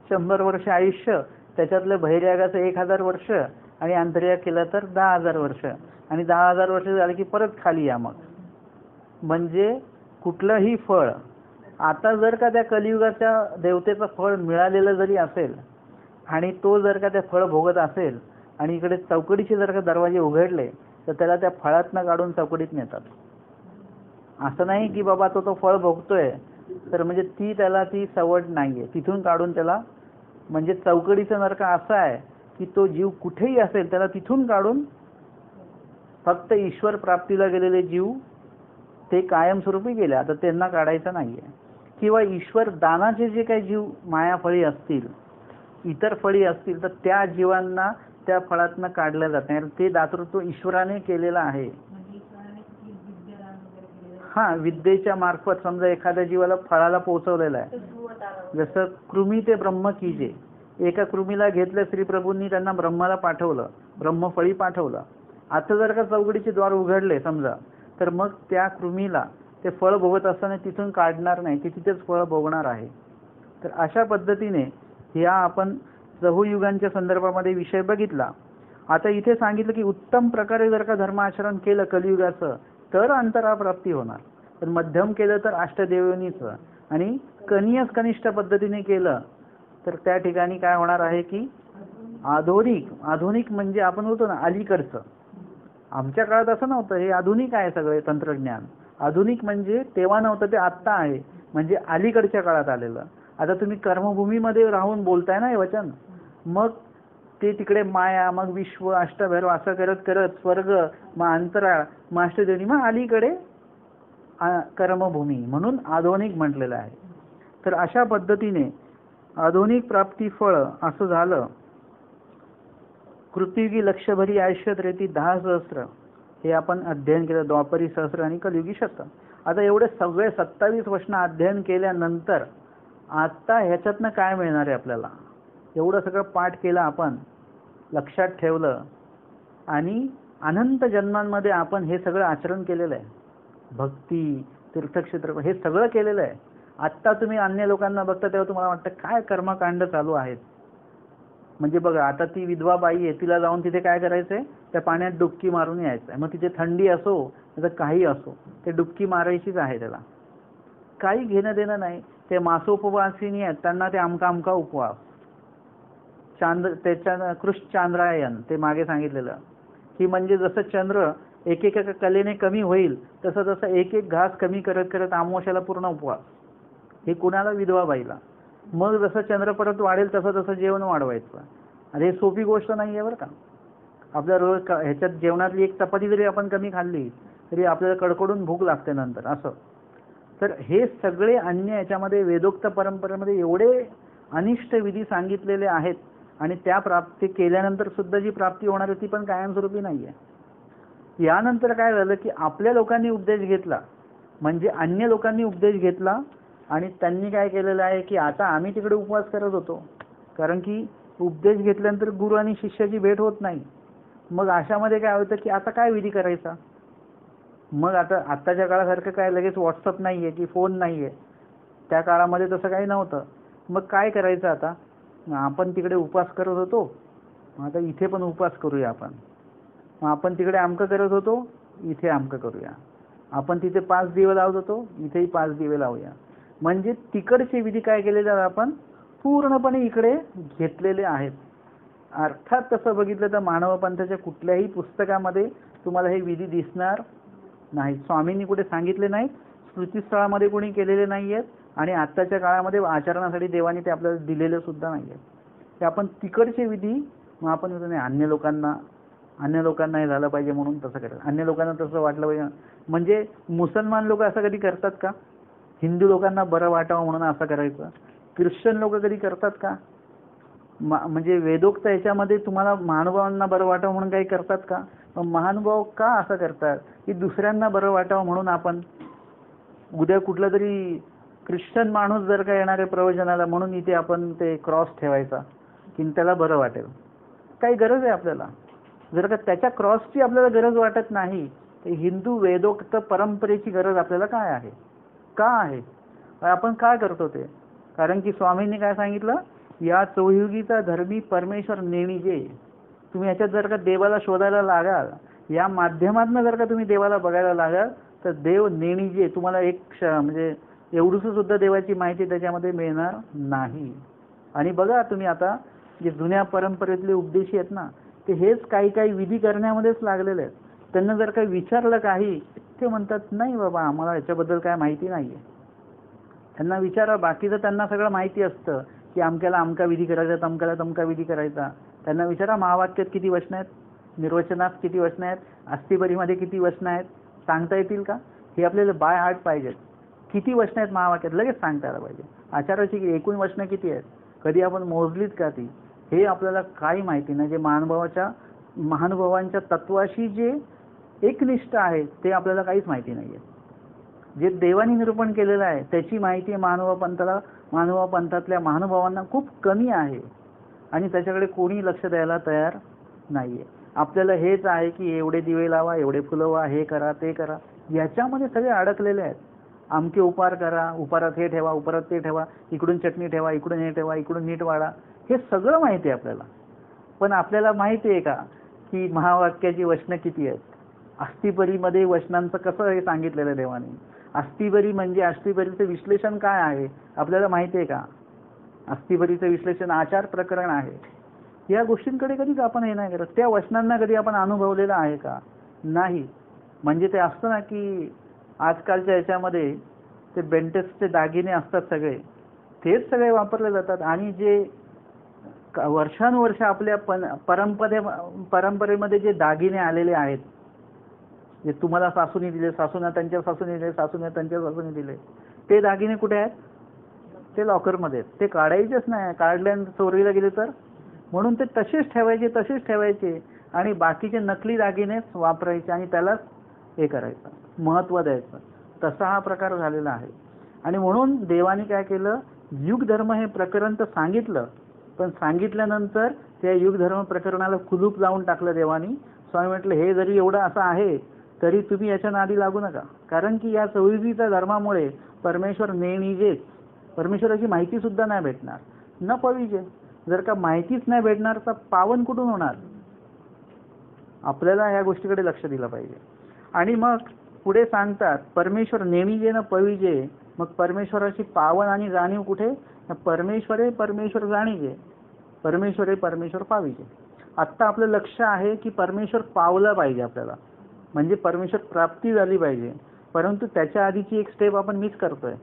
[SPEAKER 1] 100 वर्ष आयुष्य, त्याच्यातलं बहिर्यागाचं 1000 वर्ष, आणि अंतर्याग केला तर 10,000 वर्ष. आणि 10,000 वर्ष झाले की परत खाली या. मग म्हणजे कुठलंही फळ, आता जर का त्या कलियुगाच्या देवतेचं फळ मिळालेलं जरी असेल आणि तो जर का त्या फळ भोगत असेल आणि इकडे चौकडीचे जर का दरवाजे उघडले तर त्याला त्या फळातनं काढून चौकडीत नेतात. असं नाही की बाबा तो फळ भोगतोय तर म्हणजे त्याला ती सवड नाहीये, तिथून काढून त्याला, म्हणजे चौकडीचं नरक असं आहे की तो जीव कुठेही असेल त्याला तिथून काढून, फक्त ईश्वर प्राप्तीला गेलेले जीव ते कायमस्वरूपी गेले, आता त्यांना काढायचं नाहीये. किंवा ईश्वर दानाचे जे काही जीव मायाफळी असतील, इतर फळी असतील, तर त्या जीवांना त्या फळातनं काढलं जात नाही. ते दातृत्व ईश्वराने केलेलं आहे. विद्येच्या मार्फत समजा एखाद्या जीवाला फळाला पोहोचवलेलं आहे. जसं कृमी ते ब्रह्म कीजे, एका कृमीला घेतलं श्रीप्रभूंनी, त्यांना ब्रह्माला पाठवलं, ब्रह्मफळी पाठवलं. आता जर का चौकडीचे द्वार उघडले समजा, तर मग त्या कृमीला ते फळ भोगत असताना तिथून काढणार नाही, की तिथेच फळ भोगणार आहे. तर अशा पद्धतीने या आपण चहुयुगांच्या संदर्भामध्ये विषय बघितला. आता इथे सांगितलं की उत्तम प्रकारे जर का धर्माचरण केलं कलियुगाचं तर अंतराप्राप्ती होणार, पण मध्यम केलं तर अष्टदेवनीचं, आणि कनिष्ठ पद्धतीने केलं तर त्या ठिकाणी काय होणार आहे की आधुनिक म्हणजे आपण बोलतो ना अलीकडचं. आमच्या काळात असं नव्हतं, हे आधुनिक आहे सगळे तंत्रज्ञान. आधुनिक म्हणजे तेव्हा नव्हतं, ते आत्ता आहे, म्हणजे अलीकडच्या काळात आलेलं. आता तुम्ही कर्मभूमीमध्ये राहून बोलताय ना हे वचन, मग ते तिकडे माया, मग विश्व, अष्टभैरव असं करत करत स्वर्ग, मग अंतराळ, मग अष्टदेवनी, मग अलीकडे कर्मभूमी, म्हणून आधुनिक म्हटलेलं आहे. तर अशा पद्धतीने आधुनिक प्राप्ती फळ असं झालं. कृतयुगी लक्षभरी आयुष्य त्रेती 10 सहस्र, हे आपण अध्ययन केलं, द्वापरी सहस्र आणि कलियुगी शत. आता एवढे सगळे 27 वचनं अध्ययन केल्यानंतर आता ह्याच्यातनं काय मिळणार आहे आपल्याला? एवढं सगळं पाठ केलं आपण, लक्षात ठेवलं, आणि अनंत जन्मांमध्ये आपण हे सगळं आचरण केलेलं आहे. भक्ती, तीर्थक्षेत्र, हे सगळं केलेलं आहे. आत्ता तुम्ही अन्य लोकांना बघता तेव्हा तुम्हाला वाटतं काय कर्मकांड चालू आहेत. म्हणजे बघा, आता ती विधवा बाई आहे, तिला जाऊन तिथे काय करायचंय, त्या पाण्यात डुबकी मारून यायचंय. मग तिथे थंडी असो तर काही असो, ते डुबकी मारायचीच आहे. त्याला काही घेणं देणं नाही. ते मासोपवासिनी आहेत, त्यांना ते आमका उपवास. त्याच्या कृष्ण चांद्रायन, ते मागे सांगितलेलं की म्हणजे जसं चंद्र एक एक कलेने कमी होईल तसं तसं एक एक घास कमी करत करत अमावस्याला पूर्ण उपवास. हे कुणाला? विधवा बाईला. मग जसं चंद्र परत वाढेल तसं तसं जेवण वाढवायचं. अरे सोपी गोष्ट नाही आहे बरं का. आपल्या रोज ह्याच्यात जेवणातली एक चपाती जरी आपण कमी खाल्ली तरी आपल्याला कडकडून भूक लागते नंतर असं. तर हे सगळे अन्य याच्यामध्ये वेदोक्त परंपरेमध्ये एवढे अनिष्ट विधी सांगितलेले आहेत आणि त्या प्राप्ती केल्यानंतर सुद्धा जी प्राप्ती होणार आहे ती पण कायमस्वरूपी नाही आहे. यानंतर काय झालं की आपल्या लोकांनी उपदेश घेतला, म्हणजे अन्य लोकांनी उपदेश घेतला आणि त्यांनी काय केलेलं आहे की आता आम्ही तिकडे उपवास करत होतो, कारण की उपदेश घेतल्यानंतर गुरु आणि शिष्याची भेट होत नाही. मग अशामध्ये काय होतं की आता काय विधी करायचा. मग आता आत्ताच्या काळासारखं काय लगेच व्हॉट्सअप नाही आहे की फोन नाही आहे, त्या काळामध्ये तसं काही नव्हतं. मग काय करायचं आता. आपण तिकडे उपवास करत होतो, आता इथे पण उपवास करूया आपण. आपण तिकडे अमकं करत होतो, इथे अमकं करूया. आपण तिथे 5 दिवे लावत होतो, इथेही 5 दिवे लावूया. म्हणजे तिकडचे विधी काय केलेले आपण पूर्णपणे इकडे घेतलेले आहेत. अर्थात तसं बघितलं तर मानव पंथाच्या कुठल्याही पुस्तकामध्ये तुम्हाला हे विधी दिसणार नाही. स्वामींनी कुठे सांगितले नाहीत, स्मृतीस्थळामध्ये कोणी केलेले नाही आहेत आणि आत्ताच्या काळामध्ये आचरणासाठी देवाने ते आपल्याला दिलेले सुद्धा नाही आहेत. ते आपण तिकडचे विधी मग आपण म्हणतो नाही अन्य लोकांना हे झालं पाहिजे म्हणून तसं करायचं, अन्य लोकांना तसं वाटलं पाहिजे. म्हणजे मुसलमान लोक असं कधी करतात का? हिंदू लोकांना बरं वाटावं म्हणून असं करायचं. ख्रिश्चन लोक कधी करतात का? म्हणजे वेदोक्त याच्यामध्ये तुम्हाला महानुभावांना बरं वाटावं म्हणून काही करतात का? मग महानुभाव का असं करतात की दुसऱ्यांना बरं वाटावं म्हणून. आपण उद्या कुठला तरी ख्रिश्चन माणूस जर का येणार आहे प्रवचनाला म्हणून इथे आपण ते क्रॉस ठेवायचा की त्याला बरं वाटेल. काही गरज आहे आपल्याला? जर का त्याच्या क्रॉसची आपल्याला गरज वाटत नाही तर हिंदू वेदोक्त परंपरेची गरज आपल्याला काय आहे, का आहे, आपण काय करतो ते? कारण की स्वामींनी काय सांगितलं, या चौयुगीचा धर्मी परमेश्वर नेणीजे. तुम्ही याच्यात जर का देवाला शोधायला लागाल, या माध्यमातून जर का तुम्ही देवाला बघायला लागाल तर देव नेणीजे तुम्हाला एक म्हणजे एवढूस सुद्धा देवाची माहिती त्याच्यामध्ये मिळणार नाही. आणि बघा तुम्ही आता जे जुन्या परंपरेतले उपदेशी आहेत ना, ते हेच काही काही विधी करण्यामध्येच लागलेले आहेत. त्यांना जर काही विचारलं काही, ते म्हणतात नाही बाबा आम्हाला याच्याबद्दल काय माहिती नाही आहे. त्यांना विचारा, बाकीचं त्यांना सगळं माहिती असतं की अमक्याला अमका विधी करायचा, तमक्याला तमका विधी करायचा. त्यांना विचारा महावाक्यात किती वचनं आहेत, निर्वचनात किती वचनं आहेत, अस्थिबरीमध्ये किती वचनं आहेत, सांगता येतील का? हे आपल्याला बाय हार्ट पाहिजेत. किती वचनं आहेत महावाक्यात लगेच सांगता यायला पाहिजे. आचाराची एकूण वचनं किती आहेत, कधी आपण मोजलीत का ती, हे आपल्याला काही माहिती नाही. जे महानुभावांच्या तत्वाशी जे एकनिष्ठ आहे ते आपल्याला काहीच माहिती नाही आहे. जे देवानी निरूपण केलेलं आहे त्याची माहिती मानव पंथातल्या महानुभावांना खूप कमी आहे आणि त्याच्याकडे कोणी लक्ष द्यायला तयार नाही आहे. आपल्याला हेच आहे की एवढे दिवे लावा, एवढे फुलं वा, हे करा ते करा, याच्यामध्ये सगळे अडकलेले आहेत. आमके उपार करा, उपारात हे ठेवा, उपारात ते ठेवा, इकडून चटणी ठेवा, इकडून हे ठेवा, इकडून नीट वाढा, हे सगळं माहिती आहे आपल्याला. पण आपल्याला माहिती आहे का की महावाक्याची वचनं किती आहेत? अस्थिबरीमध्ये वचनांचं कसं हे सांगितलेलं आहे देवाने. अस्थिबरी म्हणजे अस्थिबरीचं विश्लेषण काय आहे आपल्याला माहिती आहे का? अस्थिबरीचं विश्लेषण आचार प्रकरण आहे. या गोष्टींकडे कधीच आपण हे नाही करत. त्या वचनांना कधी आपण अनुभवलेलं आहे का? नाही. म्हणजे ते असतं ना की आजकालच्या याच्यामध्ये ते बेंटेक्सचे दागिने असतात सगळे, तेच सगळे वापरले जातात आणि जे वर्षानुवर्ष आपल्या परंपरेमध्ये जे दागिने आलेले आहेत, जे तुम्हाला सासूने दिले, सासूना त्यांच्या सासूने दिले, सासूने त्यांच्या सासूने दिले, ते दागिने कुठे आहेत? ते लॉकरमध्ये आहेत. ते काढायचेच नाही, काढल्यानंतर चोरीला गेले तर. म्हणून ते तसेच ठेवायचे आणि बाकीचे नकली दागिनेच वापरायचे आणि त्यालाच हे करायचं, महत्त्व द्यायचं. तसा हा प्रकार झालेला आहे. आणि म्हणून देवाने काय केलं, युगधर्म हे प्रकरण तर सांगितलं, पण सांगितल्यानंतर त्या युगधर्म प्रकरणाला कुलूप लावून टाकलं देवानी. स्वामी म्हटलं हे जरी एवढं असं आहे तरी तुम्ही याच्या नादी लागू नका, कारण की या चौयुगीच्या धर्मामुळे परमेश्वर नेणीजेच, परमेश्वराची माहिती सुद्धा नाही भेटणार, न पविजे. जर का माहितीच नाही भेटणार तर पावन कुठून होणार? आपल्याला या गोष्टीकडे लक्ष दिलं पाहिजे. आणि मग पुढे सांगतात परमेश्वर नेणीजे न पविजे. मग परमेश्वराची पावन आणि जाणीव कुठे? परमेश्वरे परमेश्वर जाणीजे, परमेश्वरे परमेश्वर पाविजे. आत्ता आपलं लक्ष आहे की परमेश्वर पावलं पाहिजे आपल्याला. म्हणजे परमेश्वर प्राप्ती झाली पाहिजे. परंतु त्याच्या आधीची एक स्टेप आपण मिस करतोय,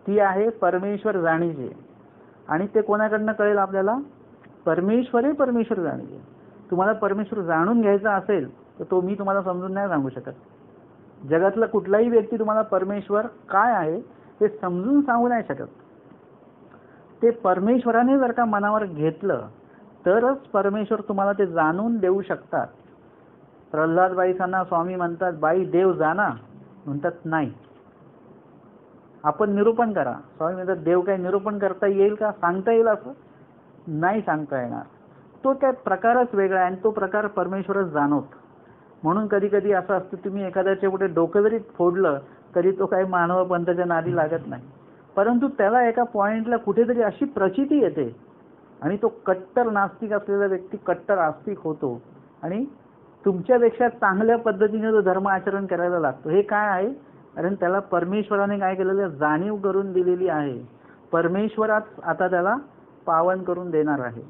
[SPEAKER 1] ती आहे परमेश्वर जाणीचे. आणि ते कोणाकडनं कळेल आपल्याला? परमेश्वर जाणीचे. तुम्हाला परमेश्वर जाणून घ्यायचा असेल तर तो मी तुम्हाला समजून नाही सांगू शकत. जगातला कुठलाही व्यक्ती तुम्हाला परमेश्वर काय आहे हे समजून सांगू नाही शकत. ते परमेश्वराने जर का मनावर घेतलं तरच परमेश्वर तुम्हाला ते जाणून देऊ शकतात. प्रल्हाद बाईसांना स्वामी म्हणतात, बाई देव जाणा, म्हणतात नाही, आपण निरूपण करा. स्वामी म्हणतात, देव काय निरूपण करता येईल का, सांगता येईल असं? नाही सांगता येणार. तो काय प्रकारच वेगळा आहे आणि तो प्रकार परमेश्वरच जाणवत. म्हणून कधी कधी असं असतं, तुम्ही एखाद्याच्या पुढे डोकं जरी फोडलं तरी तो काही मानव पंथाच्या नादी लागत नाही. परंतु त्याला एका पॉइंटला कुठेतरी अशी प्रचिती येते आणि तो कट्टर नास्तिक असलेला व्यक्ती कट्टर आस्तिक होतो आणि तुमच्यापेक्षा चांगल्या पद्धतीने तो धर्म आचरण करायला लागतो. हे काय आहे? कारण त्याला परमेश्वराने काय केलेलं आहे, जाणीव करून दिलेली आहे. परमेश्वरात आता त्याला पावन करून देणार आहे.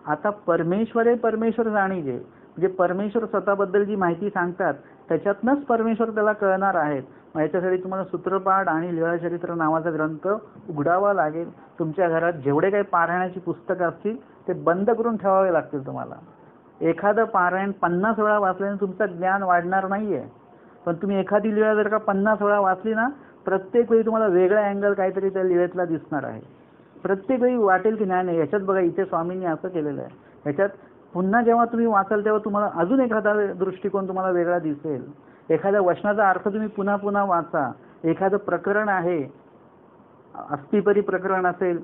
[SPEAKER 1] आता परमेश्वर जाणीजे, म्हणजे परमेश्वर स्वतःबद्दल जी माहिती सांगतात त्याच्यातनंच परमेश्वर त्याला कळणार आहेत. मग याच्यासाठी तुम्हाला सूत्रपाठ आणि लीळाचरित्र नावाचा ग्रंथ उघडावा लागेल. तुमच्या घरात जेवढे काही पारायणाची पुस्तकं असतील ते बंद करून ठेवावे लागतील तुम्हाला. एखादं पारायण 50 वेळा वाचल्याने तुमचं ज्ञान वाढणार नाहीये, पण तुम्ही एखादी लीळा जर का 50 वेळा वाचली ना, प्रत्येक वेळी तुम्हाला वेगळा अँगल काहीतरी त्या लीळेतला दिसणार आहे. प्रत्येक वेळी वाटेल की नाही याच्यात बघा, इथे स्वामींनी असं केलेलं आहे. याच्यात पुन्हा जेव्हा तुम्ही वाचाल तेव्हा तुम्हाला अजून एखादा दृष्टिकोन तुम्हाला वेगळा दिसेल. एखाद्या वचनाचा अर्थ तुम्ही पुन्हा पुन्हा वाचा. एखादं प्रकरण आहे, अस्थिपरी प्रकरण असेल,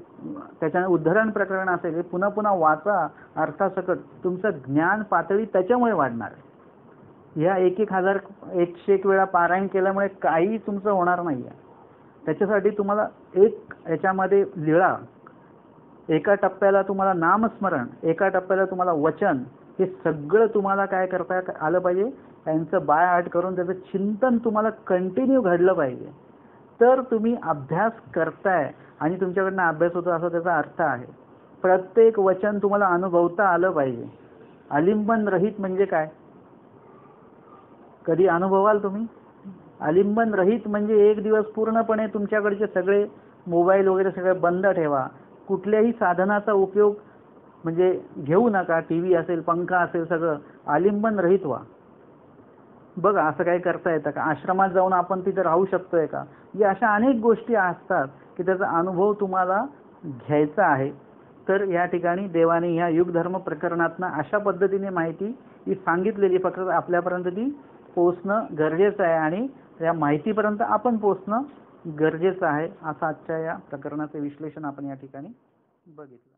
[SPEAKER 1] त्याच्याने उद्धरण प्रकरण असेल, हे पुन्हा पुन्हा वाचा अर्थासकट. तुमचं ज्ञान पातळी त्याच्यामुळे वाढणार आहे. ह्या 1,000 101 वेळा पारायण केल्यामुळे काही तुमचं होणार नाही आहे. त्याच्यासाठी तुम्हाला एक याच्यामध्ये लीळा, एका टप्प्याला तुम्हाला नामस्मरण, एका टप्प्याला तुम्हाला वचन, हे सगळं तुम्हाला काय करता आलं पाहिजे. त्यांचं बाय हार्ट करून त्याचं चिंतन तुम्हाला कंटिन्यू घडलं पाहिजे. तर तुम्ही अभ्यास करताय आणि तुमच्याकडनं अभ्यास होतो असा त्याचा अर्थ आहे. प्रत्येक वचन तुम्हाला अनुभवता आलं पाहिजे. आलिंबन रहित म्हणजे काय, कधी अनुभवाल तुम्ही? आलिंबन रहित म्हणजे एक दिवस पूर्णपणे तुमच्याकडचे सगळे मोबाईल वगैरे सगळे बंद ठेवा. कुठल्याही साधनाचा उपयोग म्हणजे घेऊ नका. टीव्ही असेल, पंखा असेल, सगळं आलिंबन रहित व्हा. बघा असं काही करता येतं का? आश्रमात जाऊन आपण तिथे राहू शकतोय का? या अशा अनेक गोष्टी असतात की त्याचा अनुभव तुम्हाला घ्यायचा आहे. तर या ठिकाणी देवाने ह्या युगधर्म प्रकरणातनं अशा पद्धतीने माहिती ही सांगितलेली, फक्त आपल्यापर्यंत ती पोचणं गरजेचं आहे आणि या माहितीपर्यंत आपण पोचणं गरजेचं आहे. असं आजच्या या प्रकरणाचं विश्लेषण आपण या ठिकाणी बघितलं.